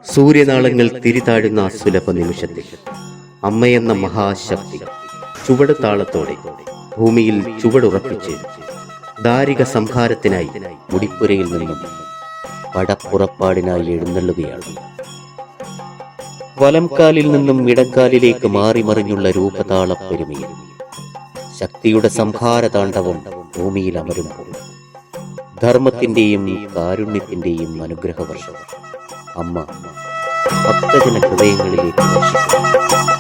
സൂര്യനാളങ്ങൾ തിരിതാഴുന്ന സുലഭ നിമിഷത്തിൽ അമ്മയെന്ന മഹാശക്തി ചുവട് താളത്തോടെ ഭൂമിയിൽ ചുവടുറപ്പിച്ച് ദാരിക സംഹാരത്തിനായി മുടിപ്പുരയിൽ നിന്നും പടപ്പുറപ്പാടിനായി എഴുന്നള്ളുകയാണ്. വലംകാലിൽ നിന്നും ഇടക്കാലിലേക്ക് മാറി മറിഞ്ഞുള്ള രൂപതാളപ്പെരുമയിൽ ശക്തിയുടെ സംഹാരതാണ്ഡവം ഭൂമിയിൽ അമരുമ്പോൾ ധർമ്മത്തിന്റെയും കാരുണ്യത്തിന്റെയും അനുഗ്രഹവർഷം അമ്മ ഭക്തജന ഹൃദയങ്ങളിലേക്ക് വർഷിക്കുന്നു.